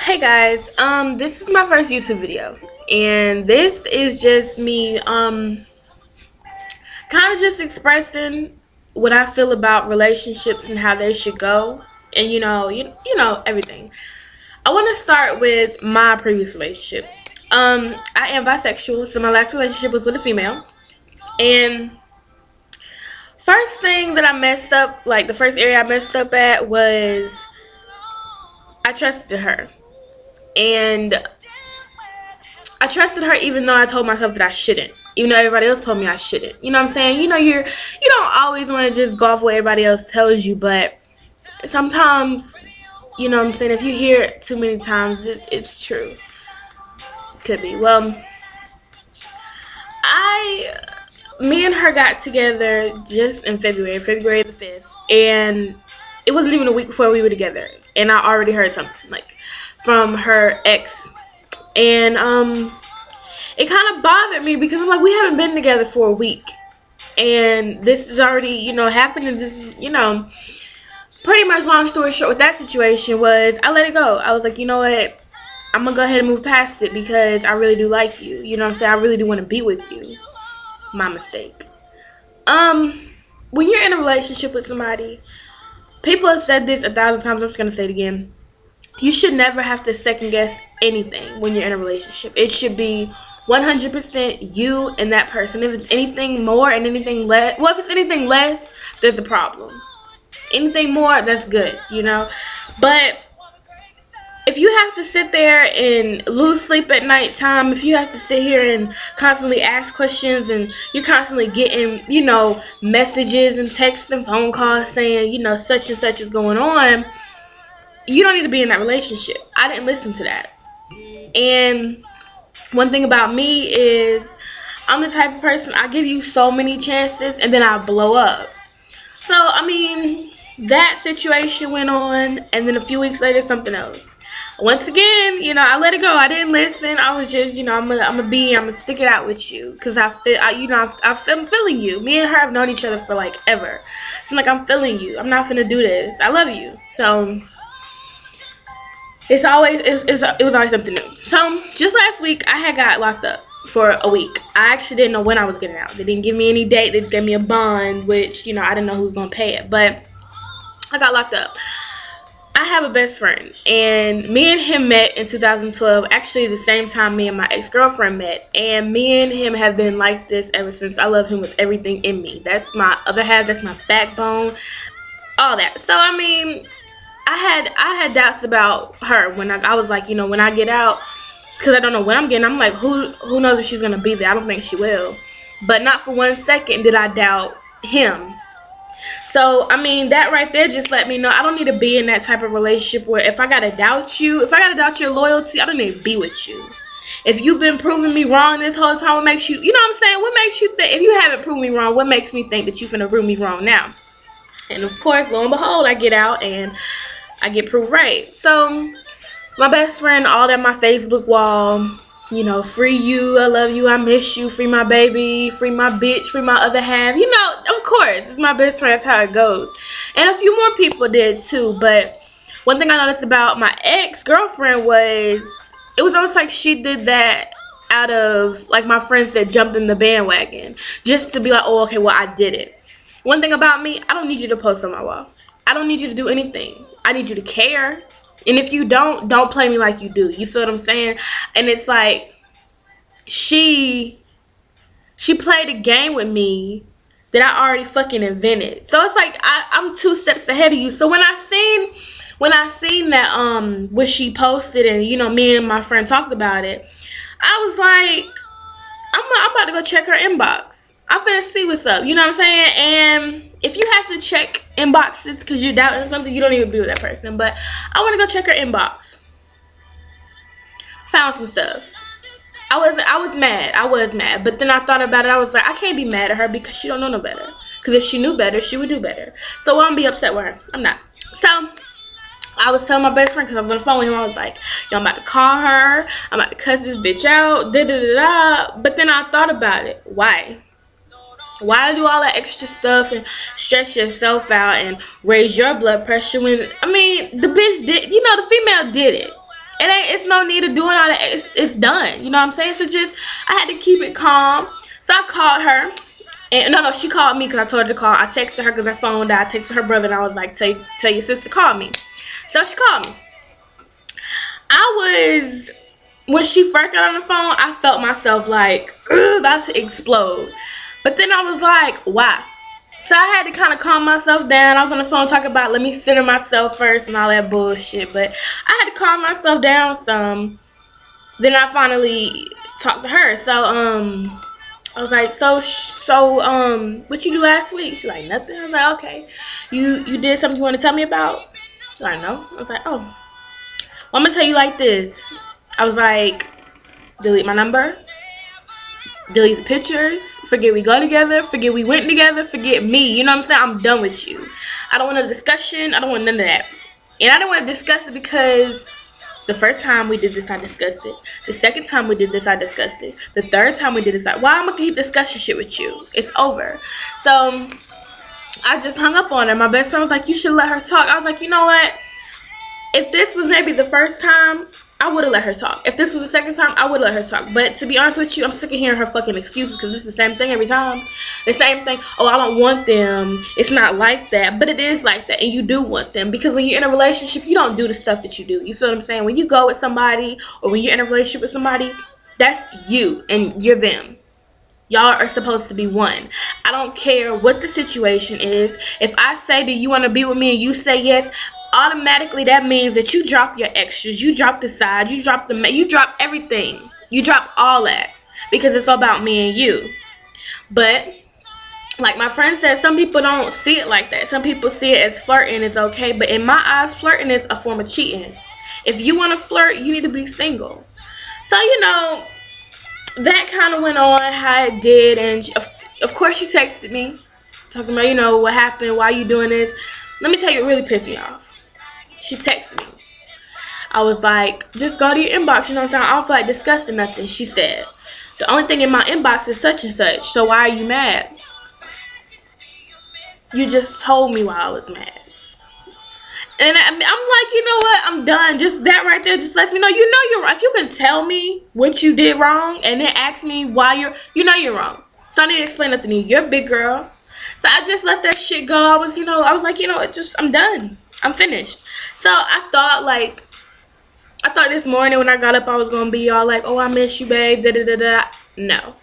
Hey guys, this is my first YouTube video, and this is just me, kind of just expressing what I feel about relationships and how they should go, and you know everything. I want to start with my previous relationship. I am bisexual, so my last relationship was with a female, and first thing that I messed up, like the first area I messed up at was I trusted her, and I trusted her even though I told myself that I shouldn't. Even though everybody else told me I shouldn't. You know what I'm saying? You don't always want to just go off what everybody else tells you, but sometimes, you know what I'm saying, if you hear it too many times, it's true. Could be. Well, I me and her got together just in February the 5th, and it wasn't even a week before we were together, and I already heard something like from her ex, and it kind of bothered me because I'm like, we haven't been together for a week, and this is already, happened, and this is, pretty much, long story short, with that situation was I let it go. I was like, you know what, I'm gonna go ahead and move past it because I really do like you. You know what I'm saying? I really do want to be with you. My mistake. Um, when you're in a relationship with somebody, people have said this 1,000 times. I'm just gonna say it again. You should never have to second guess anything when you're in a relationship. It should be 100% you and that person. If it's anything more and anything less, well, if it's anything less, there's a problem. Anything more, that's good. But if you have to sit there and lose sleep at nighttime, if you have to sit here and constantly ask questions, and you're constantly getting, messages and texts and phone calls saying, such and such is going on, you don't need to be in that relationship. I didn't listen to that. And one thing about me is I'm the type of person, I give you so many chances and then I blow up. So, I mean, that situation went on, and then a few weeks later, something else. Once again, I let it go. I didn't listen. I was just, I'm gonna stick it out with you because I'm feeling you. Me and her have known each other for like ever. So, like, I'm feeling you. I'm not gonna do this. I love you. So, it was always something new. So just last week, I had got locked up for a week. I actually didn't know when I was getting out. They didn't give me any date. They just gave me a bond, which I didn't know who was gonna pay it. But I got locked up. I have a best friend, and me and him met in 2012. Actually, the same time me and my ex-girlfriend met, and me and him have been like this ever since. I love him with everything in me. That's my other half. That's my backbone. All that. So I mean, I had doubts about her when I was like, when I get out, because I don't know when I'm getting. I'm like, who knows if she's gonna be there? I don't think she will, but not for 1 second did I doubt him. So I mean, that right there just let me know I don't need to be in that type of relationship where if I gotta doubt you, if I gotta doubt your loyalty, I don't need to be with you. If you've been proving me wrong this whole time, what makes you, you know what I'm saying? What makes you think, if you haven't proven me wrong, what makes me think that you finna prove me wrong now? And of course, lo and behold, I get out and I get proved right. So my best friend, all that my Facebook wall, free you, I love you, I miss you, free my baby, free my bitch, free my other half. Of course, it's my best friend. That's how it goes. And a few more people did too. But one thing I noticed about my ex-girlfriend was it was almost like she did that out of like my friends that jumped in the bandwagon just to be like, oh, okay, well, I did it. One thing about me, I don't need you to post on my wall. I don't need you to do anything. I need you to care. And if you don't play me like you do. You feel what I'm saying? And it's like she played a game with me that I already fucking invented. So it's like I'm 2 steps ahead of you. So when I seen that what she posted, and me and my friend talked about it, I was like, I'm about to go check her inbox. I'm finna see what's up. You know what I'm saying? And if you have to check inboxes because you're doubting something, you don't even be with that person. But I want to go check her inbox. Found some stuff. I was mad. I was mad. But then I thought about it. I was like, I can't be mad at her because she don't know no better. Because if she knew better, she would do better. So I'm gonna be upset with her. I'm not. So I was telling my best friend because I was on the phone with him. I was like, yo, I'm about to call her. I'm about to cuss this bitch out. Da da da da. But then I thought about it. Why? Why do all that extra stuff and stress yourself out and raise your blood pressure when, I mean, the bitch did, the female did it. It's no need of doing all that. It's done. You know what I'm saying? So just, I had to keep it calm. So I called her. And no, she called me because I told her to call. I texted her because her phone died. I texted her brother and I was like, tell your sister to call me. So she called me. When she first got on the phone, I felt myself like about to explode. But then I was like, why? So I had to kind of calm myself down. I was on the phone talking about let me center myself first and all that bullshit. But I had to calm myself down some. Then I finally talked to her. So I was like, so what you do last week? She's like, nothing. I was like, okay. You did something you want to tell me about? She's like, no. I was like, oh. Well, I'm gonna tell you like this. I was like, delete my number. Delete the pictures. Forget we go together. Forget we went together. Forget me. You know what I'm saying? I'm done with you. I don't want a discussion. I don't want none of that. And I didn't want to discuss it because the first time we did this, I discussed it. The second time we did this, I discussed it. The third time we did this, why I'm gonna keep discussing shit with you? It's over. So I just hung up on her. My best friend was like, you should let her talk. I was like, you know what? If this was maybe the first time, I would have let her talk. If this was the second time, I would have let her talk. But to be honest with you, I'm sick of hearing her fucking excuses because it's the same thing every time. The same thing. Oh, I don't want them. It's not like that. But it is like that. And you do want them. Because when you're in a relationship, you don't do the stuff that you do. You feel what I'm saying? When you go with somebody or when you're in a relationship with somebody, that's you and you're them. Y'all are supposed to be one. I don't care what the situation is. If I say that you want to be with me and you say yes, automatically that means that you drop your extras, you drop the side, you drop everything. You drop all that because it's all about me and you. But like my friend said, some people don't see it like that. Some people see it as flirting is okay, but in my eyes, flirting is a form of cheating. If you want to flirt, you need to be single. So, that kind of went on how it did, and of course she texted me talking about, what happened, why you doing this. Let me tell you, it really pissed me off. She texted me. I was like, just go to your inbox, you know what I'm saying? I don't feel like discussing nothing. She said, the only thing in my inbox is such and such, so why are you mad? You just told me why I was mad. And I'm like, you know what? I'm done. Just that right there just lets me know you're wrong. If you can tell me what you did wrong and then ask me why you're wrong. So I need to explain that to you. You're a big girl. So I just let that shit go. I was like, I'm done. I'm finished. So I thought this morning when I got up I was gonna be all like, oh, I miss you, babe. Da da da da. No.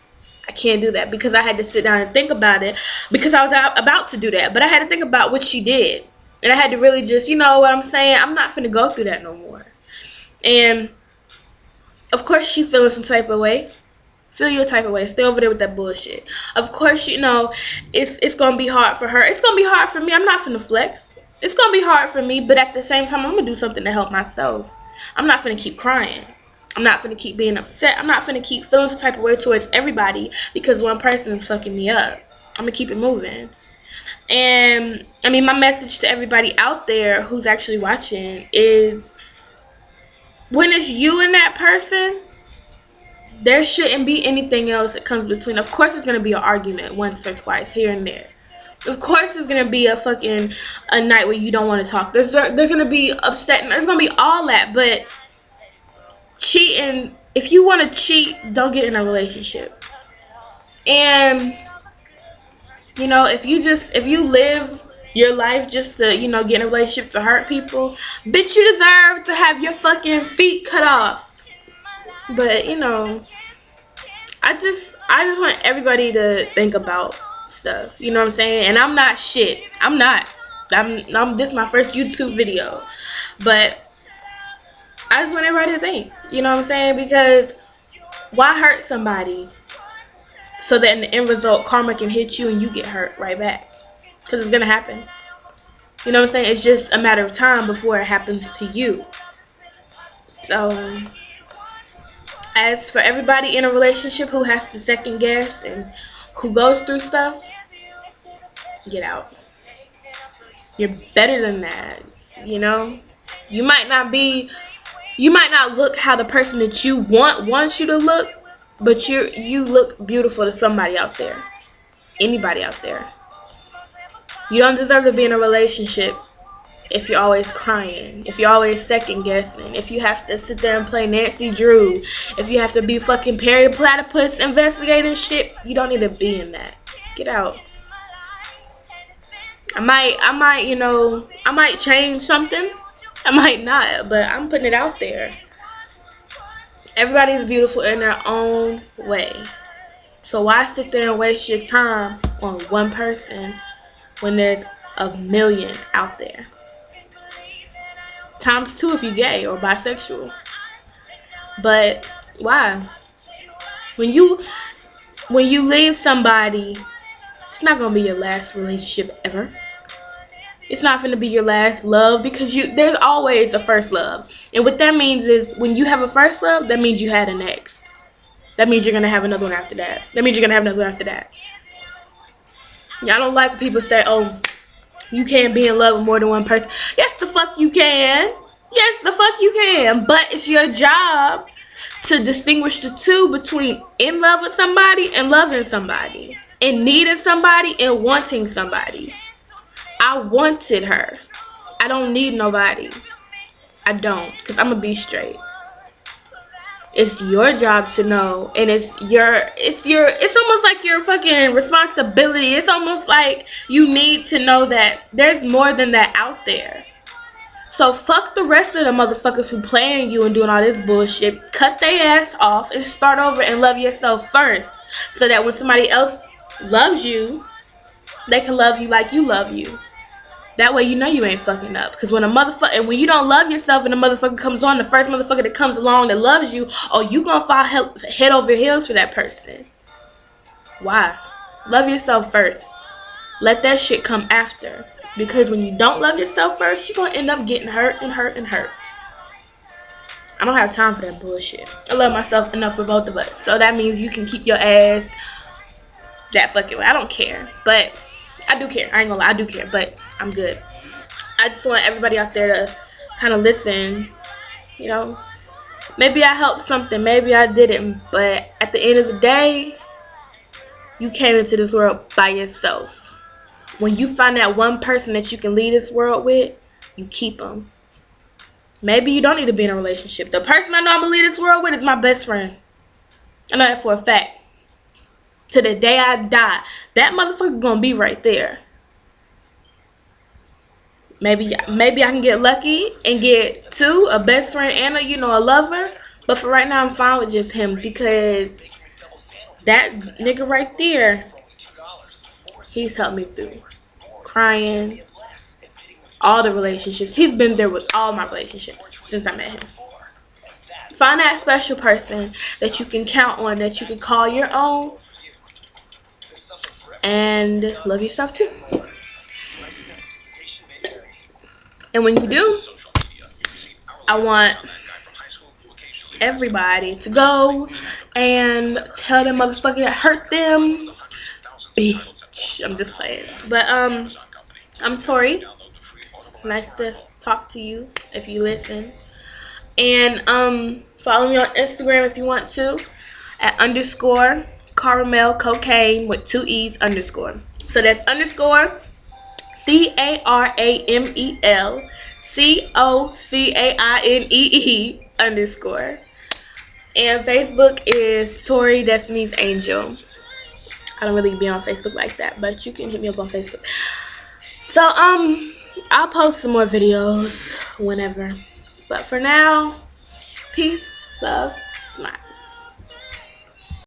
I can't do that because I had to sit down and think about it because I was about to do that. But I had to think about what she did. And I had to really just, you know what I'm saying? I'm not finna go through that no more. And, of course, she feeling some type of way. Feel your type of way. Stay over there with that bullshit. Of course, it's going to be hard for her. It's going to be hard for me. I'm not finna flex. It's going to be hard for me. But at the same time, I'm going to do something to help myself. I'm not finna keep crying. I'm not finna keep being upset. I'm not finna keep feeling some type of way towards everybody because one person is fucking me up. I'm going to keep it moving. And my message to everybody out there who's actually watching is when it's you and that person, there shouldn't be anything else that comes between. Of course, it's going to be an argument once or twice here and there. Of course, there's going to be a night where you don't want to talk. There's going to be upset. There's going to be all that. But cheating, if you want to cheat, don't get in a relationship. And if you live your life just to, get in a relationship to hurt people, bitch, you deserve to have your fucking feet cut off. But, I just want everybody to think about stuff, you know what I'm saying? And I'm not shit. I'm not. This is my first YouTube video. But I just want everybody to think, you know what I'm saying? Because why hurt somebody so that in the end result, karma can hit you and you get hurt right back? Because it's going to happen. You know what I'm saying? It's just a matter of time before it happens to you. So, as for everybody in a relationship who has to second guess and who goes through stuff, get out. You're better than that, You might not look how the person that you wants you to look, but you look beautiful to somebody out there. Anybody out there. You don't deserve to be in a relationship if you're always crying, if you're always second guessing, if you have to sit there and play Nancy Drew, if you have to be fucking Perry the Platypus investigating shit, you don't need to be in that. Get out. I might, you know, I might change something. I might not, but I'm putting it out there. Everybody's beautiful in their own way. So why sit there and waste your time on one person when there's a million out there? Times 2 if you're gay or bisexual. But why? When you leave somebody, it's not gonna be your last relationship ever. It's not gonna be your last love, because there's always a first love. And what that means is, when you have a first love, that means you had an ex. That means you're gonna have another one after that. That means you're gonna have another one after that. I don't like when people say, oh, you can't be in love with more than one person. Yes, the fuck you can. Yes, the fuck you can. But it's your job to distinguish the two between in love with somebody and loving somebody, and needing somebody and wanting somebody. I wanted her. I don't need nobody. I don't, because I'm gonna be straight. It's your job to know, and it's almost like your fucking responsibility. It's almost like you need to know that there's more than that out there. So fuck the rest of the motherfuckers who playing you and doing all this bullshit. Cut their ass off and start over and love yourself first, so that when somebody else loves you, they can love you like you love you. That way you know you ain't fucking up. Because when when you don't love yourself and a motherfucker comes on, the first motherfucker that comes along that loves you, oh, you gonna fall head over heels for that person. Why? Love yourself first. Let that shit come after. Because when you don't love yourself first, you're gonna end up getting hurt and hurt and hurt. I don't have time for that bullshit. I love myself enough for both of us. So that means you can keep your ass that fucking way. I don't care. But I do care. I ain't gonna lie. I do care. But I'm good. I just want everybody out there to kind of listen. You know, maybe I helped something, maybe I didn't, but at the end of the day, you came into this world by yourself. When you find that one person that you can lead this world with, you keep them. Maybe you don't need to be in a relationship. The person I know I'm gonna lead this world with is my best friend. I know that for a fact. To the day I die, that motherfucker gonna be right there. Maybe I can get lucky and get two, a best friend and a lover. But for right now, I'm fine with just him, because that nigga right there, he's helped me through crying, all the relationships. He's been there with all my relationships since I met him. Find that special person that you can count on, that you can call your own, and love yourself too. And when you do, I want everybody to go and tell them motherfucker that hurt them, bitch. I'm just playing. But I'm Tori. Nice to talk to you if you listen. And follow me on Instagram if you want to, at _caramel cocaine with 2 E's _. So that's _ CARAMEL COCAINEE _ And Facebook is Tori Destiny's Angel. I don't really be on Facebook like that, but you can hit me up on Facebook. So I'll post some more videos whenever. But for now, peace, love, smile.